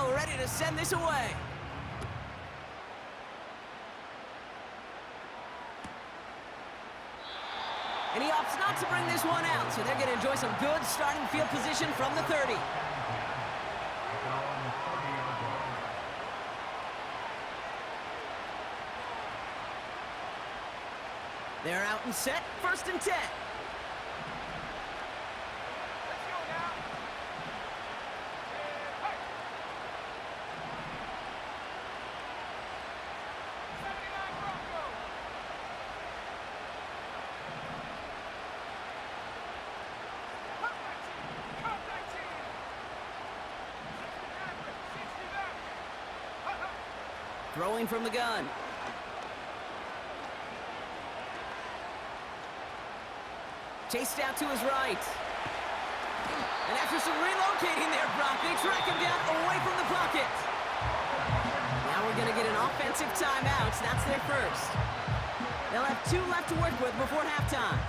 go, ready to send this away. And he opts not to bring this one out, so they're going to enjoy some good starting field position from the 30. They're out and set, 1st and 10. Throwing from the gun. Chased out to his right. And after some relocating there, Brock, they track him down away from the pocket. Now we're going to get an offensive timeout. That's their first. They'll have 2 left to work with before halftime.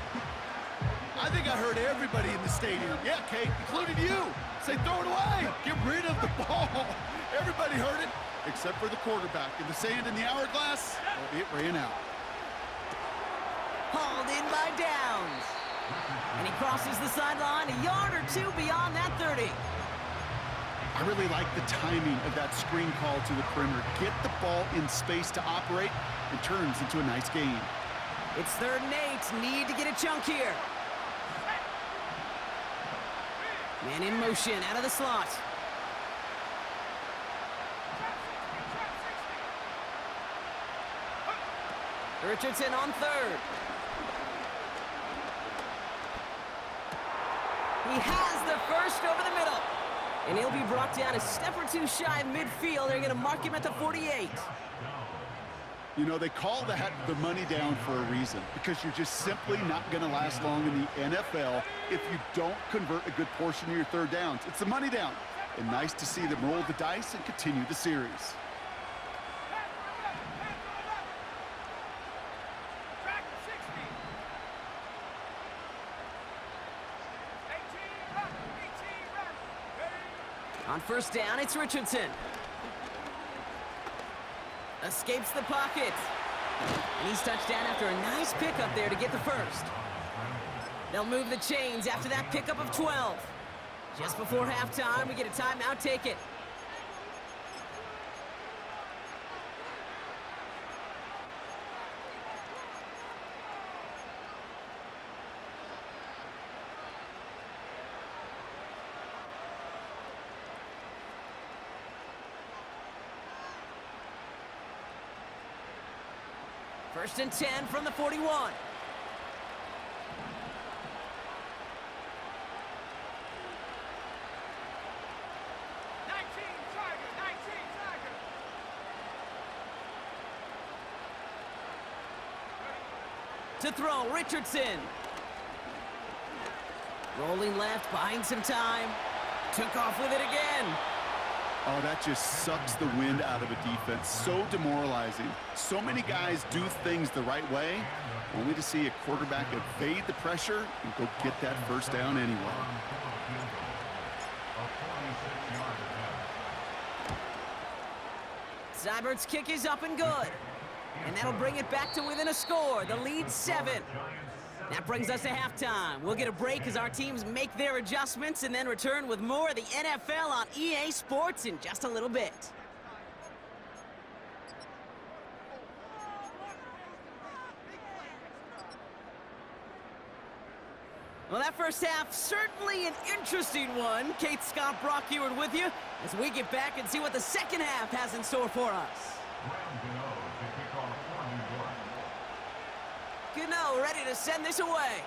I think I heard everybody in the stadium. Yeah, Kate, including you. Say, throw it away. Get rid of the ball. Everybody heard it, except for the quarterback. In the sand in the hourglass, well, it ran out. Hauled in by Downs. And he crosses the sideline a yard or 2 beyond that 30. I really like the timing of that screen call to the perimeter. Get the ball in space to operate. It turns into a nice game. It's 3rd and 8. Need to get a chunk here. Man in motion out of the slot. Richardson on 3rd. He has the first over the middle. And he'll be brought down a step or 2 shy of midfield. They're going to mark him at the 48. You know, they call that the money down for a reason, because you're just simply not going to last long in the NFL if you don't convert a good portion of your 3rd downs. It's the money down. And nice to see them roll the dice and continue the series. On 1st down, it's Richardson. Escapes the pocket. And he's touched down after a nice pickup there to get the first. They'll move the chains after that pickup of 12. Just before halftime, we get a timeout taken. First and 10 from the 41. To throw, Richardson. Rolling left, buying some time. Took off with it again. Oh, that just sucks the wind out of a defense. So demoralizing. So many guys do things the right way, only to see a quarterback evade the pressure and go get that first down anyway. Seibert's kick is up and good. And that'll bring it back to within a score. The lead's 7. That brings us to halftime. We'll get a break as our teams make their adjustments and then return with more of the NFL on EA Sports in just a little bit. Well, that first half, certainly an interesting one. Kate, Scott, Brock Ewart with you as we get back and see what the second half has in store for us. Gano ready to send this away.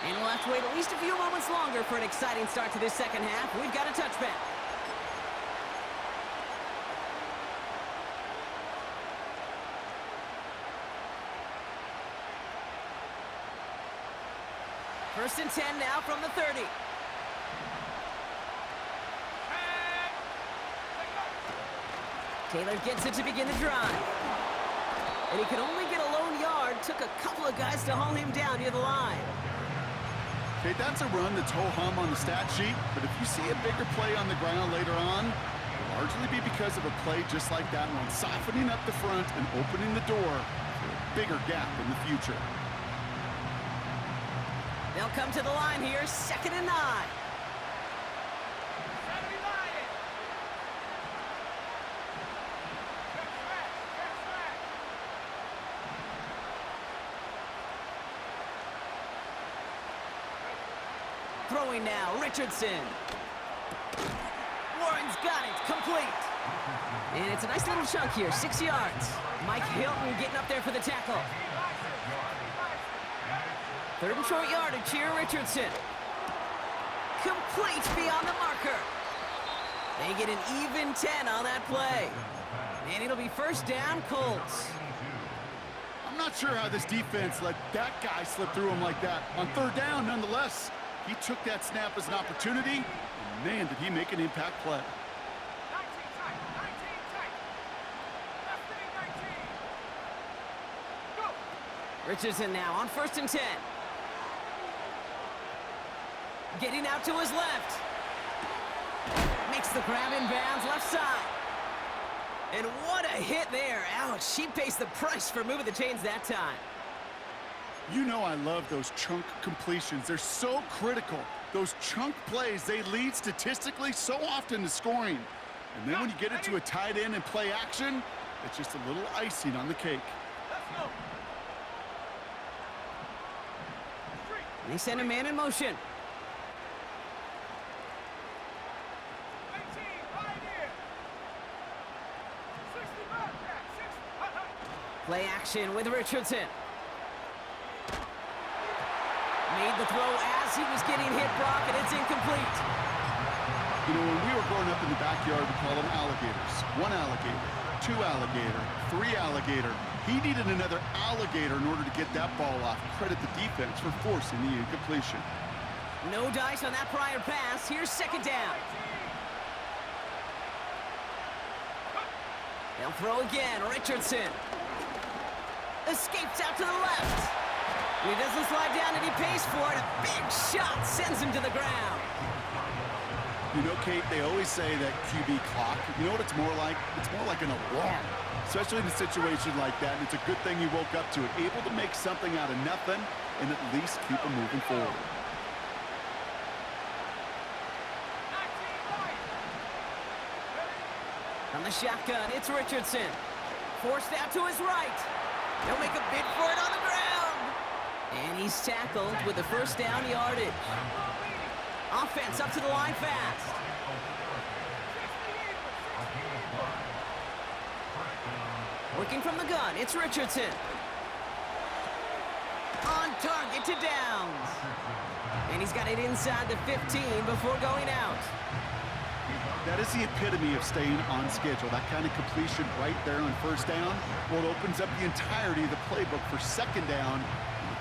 And we'll have to wait at least a few moments longer for an exciting start to this second half. We've got a touchback. First and 10 now from the 30. Taylor gets it to begin the drive. And he could only get a lone yard. Took a couple of guys to haul him down near the line. Okay, that's a run that's ho-hum on the stat sheet, but if you see a bigger play on the ground later on, it'll largely be because of a play just like that one, softening up the front and opening the door for a bigger gap in the future. They'll come to the line here, 2nd and 9. Throwing now, Richardson. Warren's got it, complete. And it's a nice little chunk here, 6 yards. Mike Hilton getting up there for the tackle. 3rd and short yardage here, Richardson. Complete beyond the marker. They get an even 10 on that play. And it'll be 1st down, Colts. I'm not sure how this defense let that guy slip through him like that. On 3rd down, nonetheless, he took that snap as an opportunity, and man, did he make an impact play. Richardson now on 1st and 10. Getting out to his left. Makes the grab in bounds, left side. And what a hit there. Ouch, she pays the price for moving the chains that time. You know I love those chunk completions. They're so critical. Those chunk plays, they lead statistically so often to scoring. And then when you get it to a tight end and play action, it's just a little icing on the cake. They send a man in motion. Play action with Richardson. Made the throw as he was getting hit, Brock, and it's incomplete. You know, when we were growing up in the backyard, we call them alligators. 1 alligator, 2 alligator, 3 alligator. He needed another alligator in order to get that ball off. Credit the defense for forcing the incompletion. No dice on that prior pass. Here's 2nd down. They'll throw again. Richardson escapes out to the left. He doesn't slide down and he pays for it. A big shot sends him to the ground. You know, Kate, they always say that QB clock, you know what it's more like? It's more like an alarm, especially in a situation like that. And it's a good thing you woke up to it, able to make something out of nothing and at least keep them moving forward. From the shotgun, it's Richardson. Forced out to his right. He'll make a bid for it on the ground. And he's tackled with the 1st down yardage. Offense up to the line fast. Working from the gun, it's Richardson. On target to Downs. And he's got it inside the 15 before going out. That is the epitome of staying on schedule. That kind of completion right there on 1st down. Well, it opens up the entirety of the playbook for 2nd down.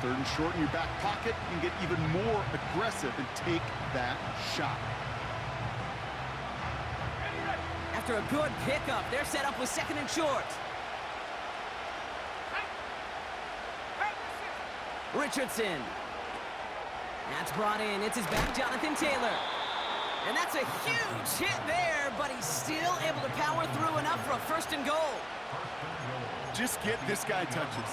3rd and short in your back pocket, you can get even more aggressive and take that shot. After a good pickup, they're set up with 2nd and short. Richardson. That's brought in. It's his back, Jonathan Taylor. And that's a huge hit there, but he's still able to power through enough for a 1st and goal. Just get this guy touches.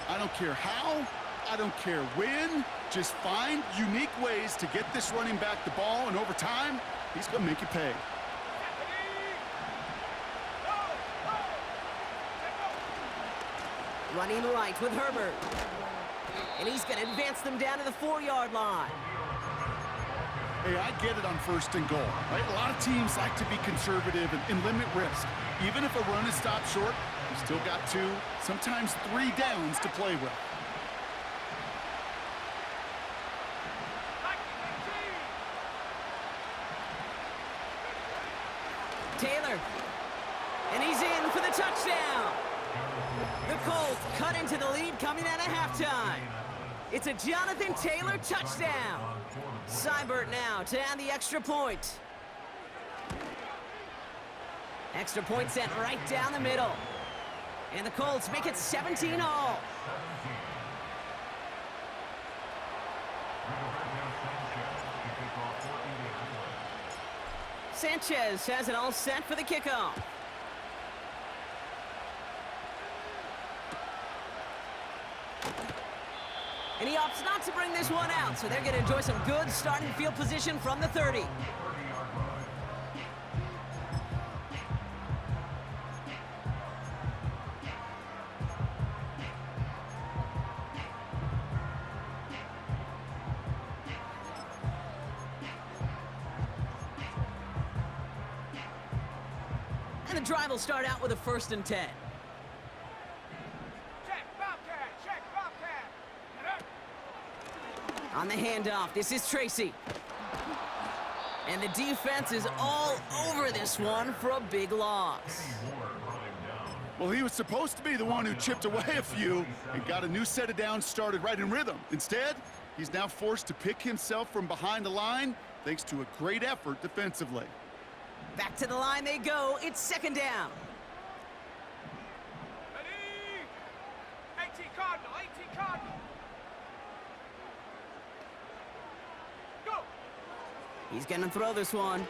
I don't care how. I don't care when. Just find unique ways to get this running back the ball, and over time, he's going to make you pay. Running right with Herbert. And he's going to advance them down to the 4-yard line. Hey, I get it on 1st and goal, right? A lot of teams like to be conservative and limit risk. Even if a run is stopped short, you've still got 2, sometimes 3 downs to play with. Taylor, and he's in for the touchdown. The Colts cut into the lead coming out of halftime. It's a Jonathan Taylor touchdown. Seibert now to add the extra point. Extra point sent right down the middle. And the Colts make it 17-all. Sanchez has it all set for the kickoff. And he opts not to bring this one out, so they're going to enjoy some good starting field position from the 30. And the drive will start out with a 1st and 10. On the handoff, this is Crzy. And the defense is all over this one for a big loss. Well, he was supposed to be the one who chipped away a few and got a new set of downs started right in rhythm. Instead, he's now forced to pick himself from behind the line thanks to a great effort defensively. Back to the line they go. It's 2nd down. Ready? 18 Cardinal, 18 Cardinal. Go! He's going to throw this one.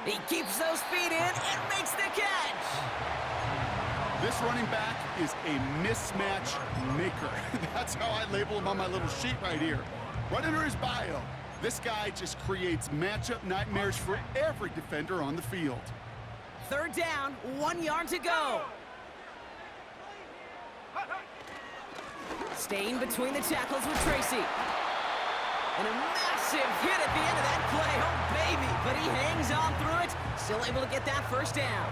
He keeps those feet in and makes the catch. This running back is a mismatch maker. That's how I label him on my little sheet right here. Right under his bio. This guy just creates matchup nightmares for every defender on the field. 3rd down, 1 yard to go. Staying between the tackles with Crzy. And a massive hit at the end of that play. Oh, baby. But he hangs on through it. Still able to get that 1st down.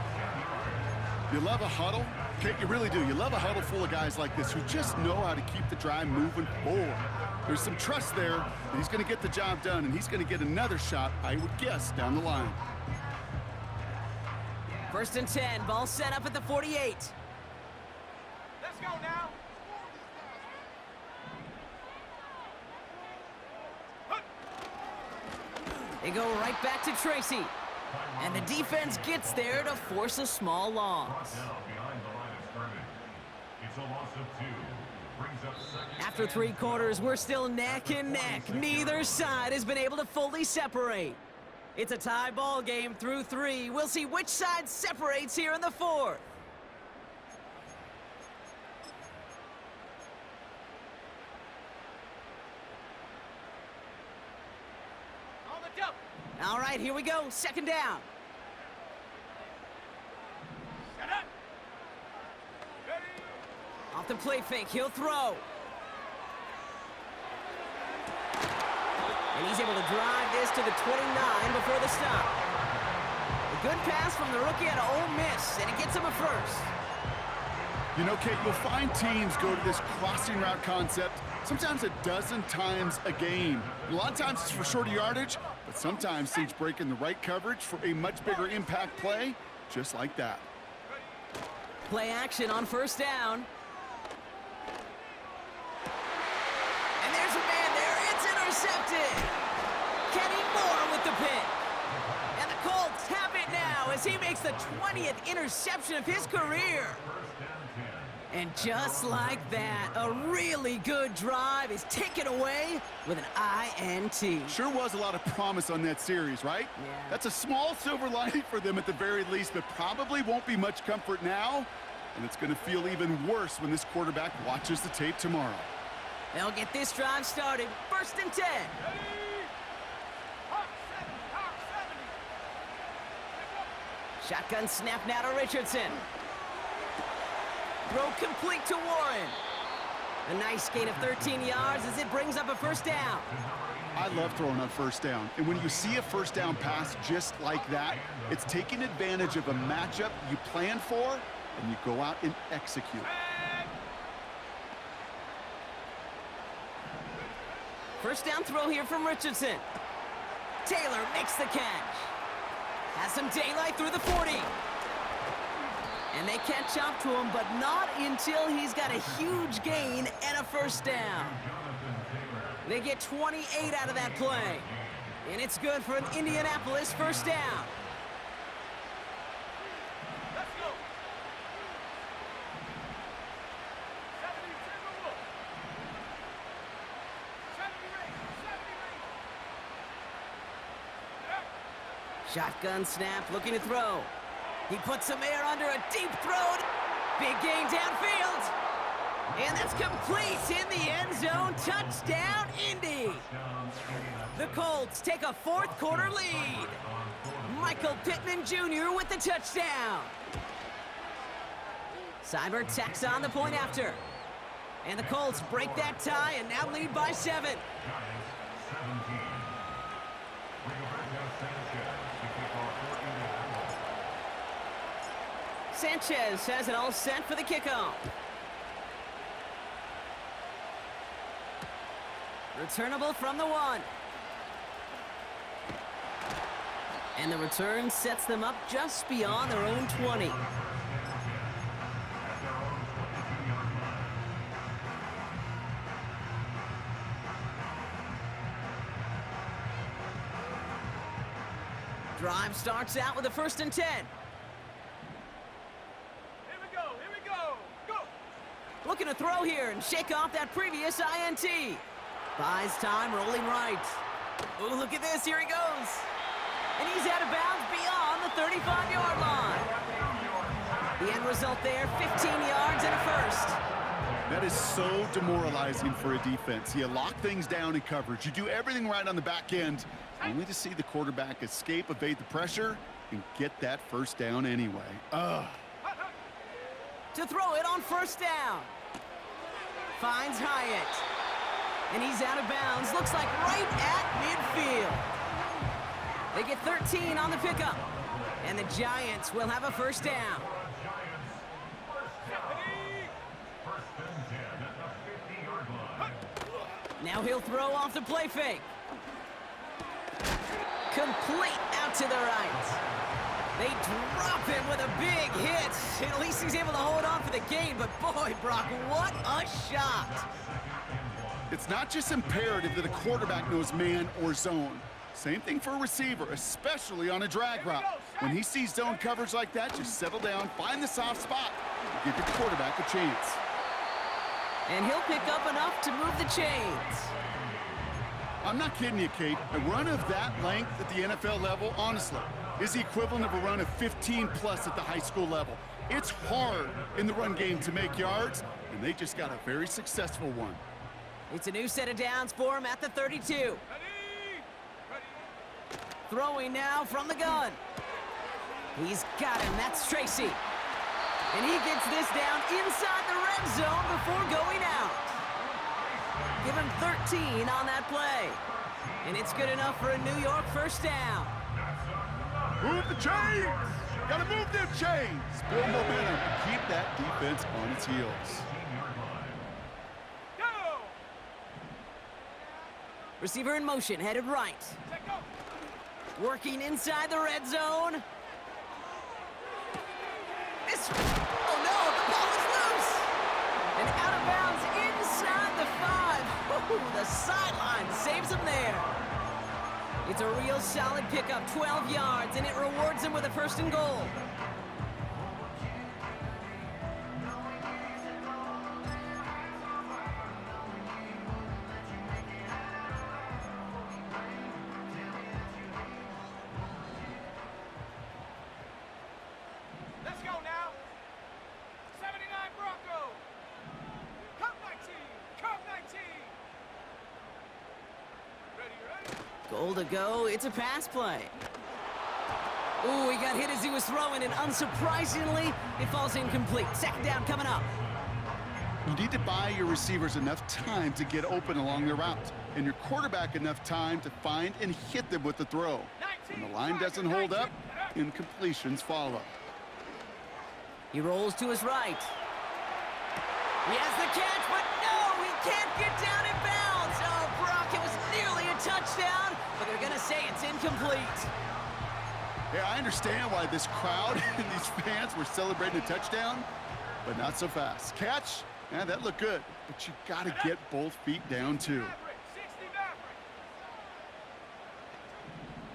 You love a huddle? Okay, you really do. You love a huddle full of guys like this who just know how to keep the drive moving forward. There's some trust there that he's going to get the job done, and he's going to get another shot, I would guess, down the line. 1st and 10. Ball set up at the 48. Let's go now. They go right back to Crzy. And the defense gets there to force a small loss. After 3 quarters, we're still neck and neck. Neither side has been able to fully separate. It's a tie ball game through 3. We'll see which side separates here in the 4th. On the double. All right, here we go. 2nd down. Set up. Ready? Off the play fake, he'll throw. And he's able to drive this to the 29 before the stop. A good pass from the rookie out of Ole Miss, and it gets him a 1st. You know, Kate, you'll find teams go to this crossing route concept sometimes a dozen times a game. A lot of times it's for shorter yardage, but sometimes teams break in the right coverage for a much bigger impact play, just like that. Play action on 1st down. And there's a man there. It's intercepted. Kenny Moore with the pick. And the Colts have it now as he makes the 20th interception of his career. And just like that, a really good drive is taken away with an INT. Sure was a lot of promise on that series, right? Yeah. That's a small silver lining for them at the very least, but probably won't be much comfort now. And it's going to feel even worse when this quarterback watches the tape tomorrow. They'll get this drive started. 1st and 10. Ready? Hawk 70. Shotgun snap now to Richardson. Throw complete to Warren. A nice gain of 13 yards as it brings up a 1st down. I love throwing on 1st down. And when you see a 1st down pass just like that, it's taking advantage of a matchup you plan for, and you go out and execute. 1st down throw here from Richardson. Taylor makes the catch. Has some daylight through the 40. And they catch up to him, but not until he's got a huge gain and a 1st down. They get 28 out of that play. And it's good for an Indianapolis 1st down. Let's go. 70 Timberwolves. 70 Ravens. 70 Shotgun snap, looking to throw. He puts some air under a deep throw. Big gain downfield. And that's complete in the end zone. Touchdown, Indy. The Colts take a fourth quarter lead. Michael Pittman Jr. with the touchdown. Cyber tacks on the point after. And the Colts break that tie and now lead by 7. Sanchez has it all set for the kickoff. Returnable from the 1. And the return sets them up just beyond their own 20. Drive starts out with a 1st and 10. Here we go, go! Looking to throw here and shake off that previous INT. Buys time, rolling right. Oh, look at this, here he goes. And he's out of bounds beyond the 35-yard line. The end result there, 15 yards and a 1st. That is so demoralizing for a defense. You lock things down in coverage. You do everything right on the back end, only to see the quarterback escape, evade the pressure, and get that 1st down anyway. Ugh. To throw it on 1st down. Finds Hyatt. And he's out of bounds. Looks like right at midfield. They get 13 on the pickup. And the Giants will have a 1st down. Now he'll throw off the play fake. Complete out to the right. They drop him with a big hit. At least he's able to hold on for the gain, but boy, Brock, what a shot. It's not just imperative that a quarterback knows man or zone. Same thing for a receiver, especially on a drag route. When he sees zone coverage like that, just settle down, find the soft spot, and give your quarterback a chance. And he'll pick up enough to move the chains. I'm not kidding you, Kate. A run of that length at the NFL level, honestly, is the equivalent of a run of 15+ at the high school level. It's hard in the run game to make yards, and they just got a very successful one. It's a new set of downs for him at the 32. Ready! Throwing now from the gun. He's got him. That's Tracy. And he gets this down inside the red zone before going out. Give him 13 on that play. And it's good enough for a New York 1st down. Move the chains! Gotta move them chains! Build momentum and keep that defense on its heels. Go! Receiver in motion, headed right. Take go! Working inside the red zone. This, oh no, the ball is loose. And out of bounds inside the 5. Ooh, the sideline saves him there. It's a real solid pickup, 12 yards, and it rewards him with a 1st and goal. Let's go now! 79 Bronco! Cup 19! Cup 19! Ready? Goal to go, it's a pass play. Ooh, he got hit as he was throwing, and unsurprisingly, it falls incomplete. 2nd down coming up. You need to buy your receivers enough time to get open along the route, and your quarterback enough time to find and hit them with the throw. When the line doesn't hold up, incompletions follow. He rolls to his right. He has the catch, but no, he can't get down in bounds. Oh, Brock, it was nearly a touchdown, but they're gonna say it's incomplete. Hey, I understand why this crowd and these fans were celebrating a touchdown, but not so fast. Catch, yeah, that looked good, but you gotta get both feet down too. 60 Maverick!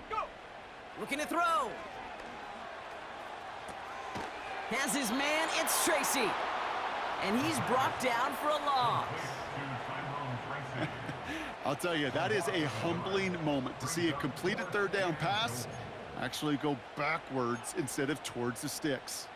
Go! Looking to throw. Has his man, it's Tracy. And he's brought down for a loss. I'll tell you, that is a humbling moment to see a completed 3rd down pass. Actually go backwards instead of towards the sticks.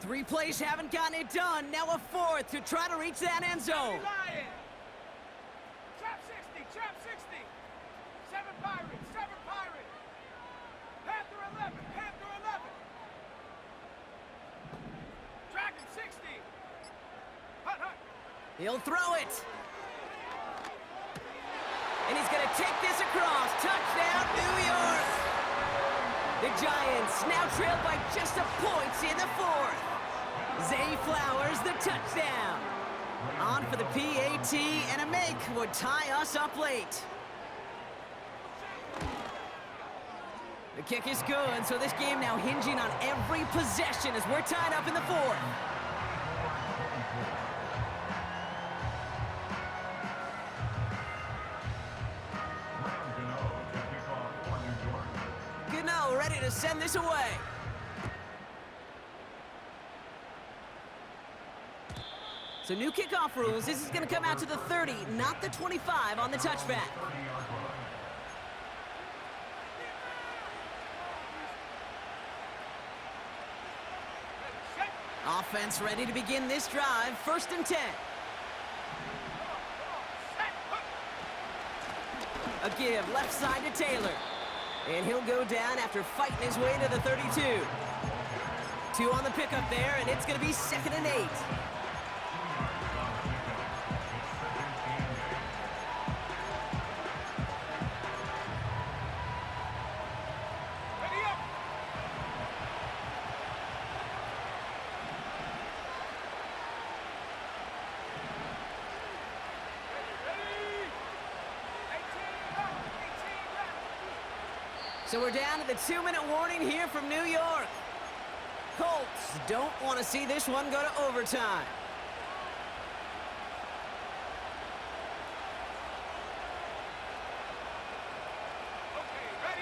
Three plays haven't gotten it done. Now a fourth to try to reach that end zone. Trap 60, trap 60. 7 Pirates, 7 Pirates. Panther 11, Panther 11. Dragon 60. Hut, hut. He'll throw it. And he's going to take this across. Touchdown, New York. The Giants now trailed by just a point in the fourth. Zay Flowers the touchdown. On for the PAT, and a make would tie us up late. The kick is good, so this game now hinging on every possession as we're tied up in the fourth. Gano ready to send this away. So new kickoff rules. This is going to come out to the 30, not the 25 on the touchback. Offense ready to begin this drive. 1st and 10. A give left side to Taylor. And he'll go down after fighting his way to the 32. 2 on the pickup there, and it's going to be 2nd and 8. So we're down to the 2-minute warning here from New York. Colts don't want to see this one go to overtime.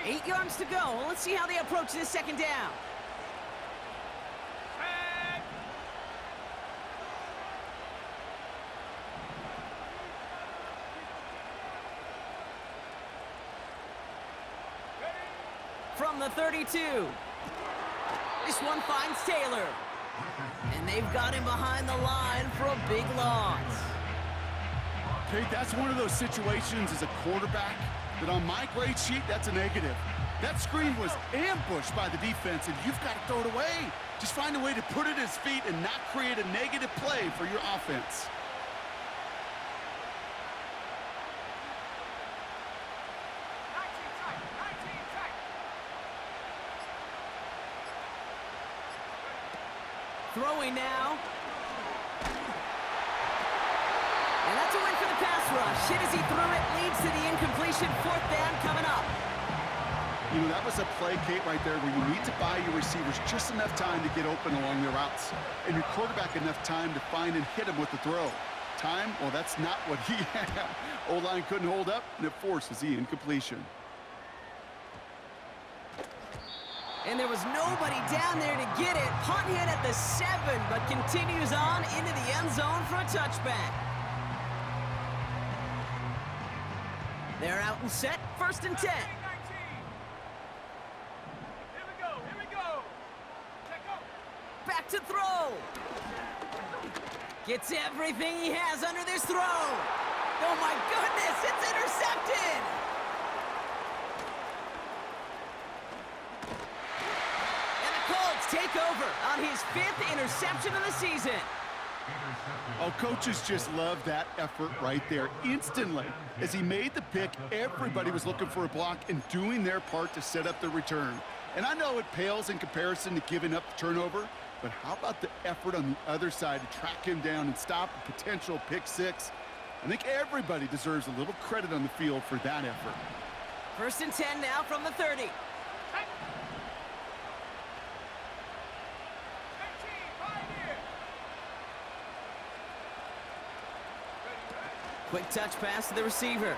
Okay, 8 yards to go. Let's see how they approach this 2nd down. From the 32. This one finds Taylor. And they've got him behind the line for a big loss. Okay, that's one of those situations as a quarterback that on my grade sheet, that's a negative. That screen was ambushed by the defense, and you've got to throw it away. Just find a way to put it at his feet and not create a negative play for your offense. Throwing now. And that's a win for the pass rush. Hit as he threw it, leads to the incompletion. 4th down coming up. You know, that was a play, Kate, right there where you need to buy your receivers just enough time to get open along their routes. And your quarterback enough time to find and hit him with the throw. Time? Well, that's not what he had. O-line couldn't hold up, and it forces the incompletion. And there was nobody down there to get it. Punt hit at the 7, but continues on into the end zone for a touchback. They're out and set. 1st and 10. Here we go, here we go. Back to throw. Gets everything he has under this throw. Oh my goodness, it's intercepted. Take over on his 5th interception of the season. Oh, coaches just love that effort right there. Instantly, as he made the pick, everybody was looking for a block and doing their part to set up the return. And I know it pales in comparison to giving up the turnover, but how about the effort on the other side to track him down and stop a potential pick 6? I think everybody deserves a little credit on the field for that effort. 1st and 10 now from the 30. Quick touch pass to the receiver.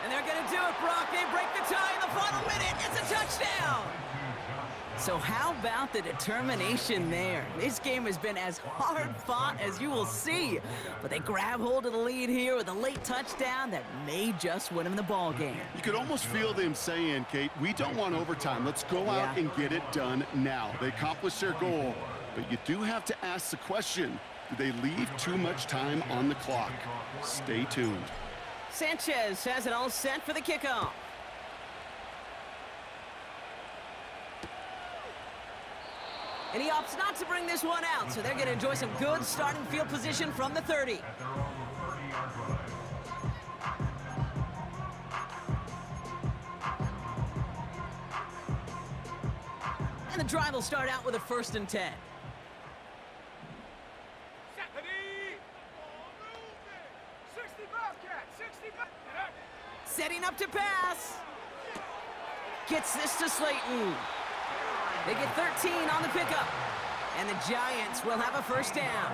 And they're going Brock. They break the tie in the final minute. It's a touchdown. So how about the determination there? This game has been as hard-fought as you will see. But they grab hold of the lead here with a late touchdown that may just win them the ball game. You could almost feel them saying, Kate, we don't want overtime. Let's go out and get it done now. They accomplished their goal, but you do have to ask the question, do they leave too much time on the clock? Stay tuned. Sanchez has it all set for the kickoff. And he opts not to bring this one out, so they're going to enjoy some good starting field position from the 30. And the drive will start out with a 1st and 10. Setting up to pass. Gets this to Slayton. They get 13 on the pickup. And the Giants will have a 1st down.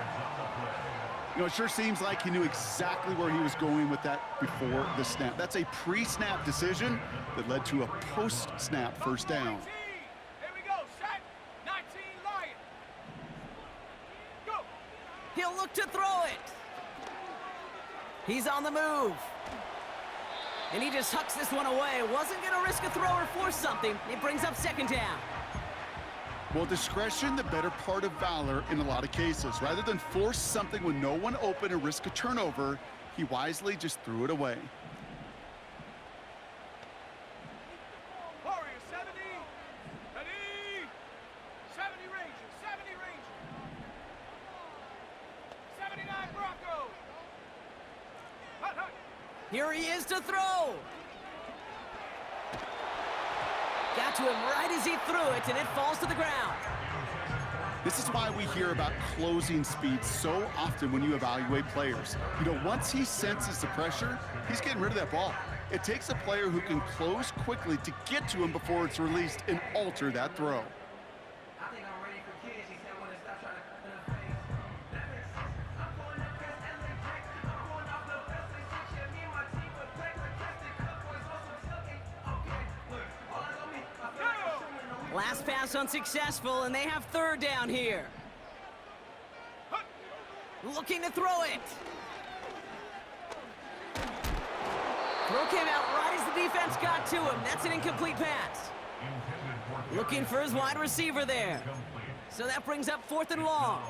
You know, it sure seems like he knew exactly where he was going with that before the snap. That's a pre-snap decision that led to a post-snap 1st down. Here we go, set. 19 Lion. Go. He'll look to throw it. He's on the move. And he just hucks this one away. Wasn't going to risk a throw or force something. It brings up 2nd down. Well, discretion, the better part of valor in a lot of cases. Rather than force something with no one open and risk a turnover, he wisely just threw it away. Warrior 70. Ready. 70 Rangers. 70 Rangers. 79 Broncos. Hut, hut. Here he is to throw. Got to him right as he threw it, and it falls to the ground. This is why we hear about closing speed so often when you evaluate players. You know, once he senses the pressure, he's getting rid of that ball. It takes a player who can close quickly to get to him before it's released and alter that throw. I think I'm ready for kids. He said when it stops trying to cut in the face. That makes sense. I'm going to press electric. I'm going off the best they shit. Yeah, me and my team would play fantastic. Cut boys also tilting. Okay, look, all eyes on me. I feel like I'm shooting in the Last pass unsuccessful, and they have 3rd down here. Looking to throw it. Throw came out right as the defense got to him. That's an incomplete pass. Looking for his wide receiver there. So that brings up 4th and long.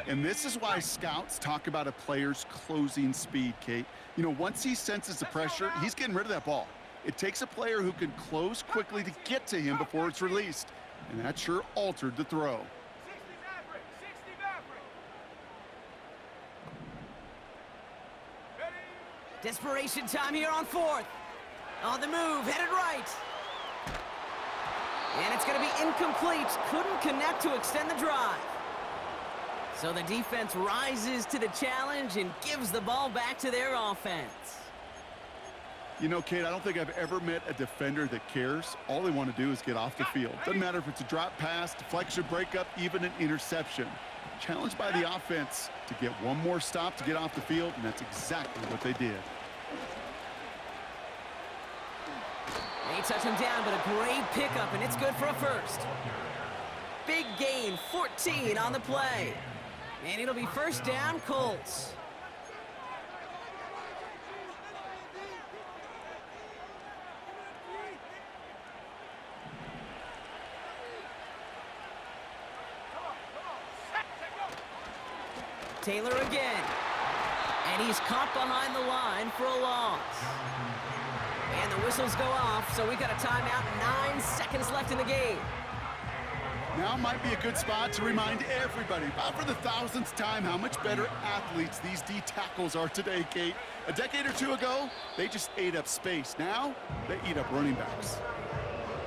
And this is why scouts talk about a player's closing speed, Kate. You know, once he senses the pressure, he's getting rid of that ball. It takes a player who can close quickly to get to him before it's released. And that sure altered the throw. 60 Maverick. 60 Maverick. Ready. Desperation time here on 4th. On the move, headed right. And it's going to be incomplete. Couldn't connect to extend the drive. So the defense rises to the challenge and gives the ball back to their offense. You know, Kate, I don't think I've ever met a defender that cares. All they want to do is get off the field. Doesn't matter if it's a drop pass, deflection, breakup, even an interception. Challenged by the offense to get one more stop to get off the field, and that's exactly what they did. They touch him down, but a great pickup, and it's good for a 1st. Big gain, 14 on the play. And it'll be 1st down, Colts. Taylor again. And he's caught behind the line for a loss. And the whistles go off, so we got a timeout. 9 seconds left in the game. Now might be a good spot to remind everybody, about for the 1000th time, how much better athletes these D tackles are today, Kate. A decade or two ago, they just ate up space. Now, they eat up running backs.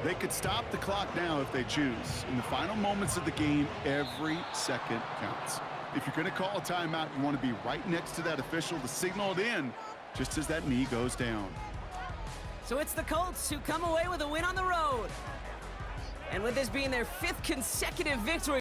They could stop the clock now if they choose. In the final moments of the game, every second counts. If you're going to call a timeout, you want to be right next to that official to signal it in just as that knee goes down. So it's the Colts who come away with a win on the road. And with this being their 5th consecutive victory,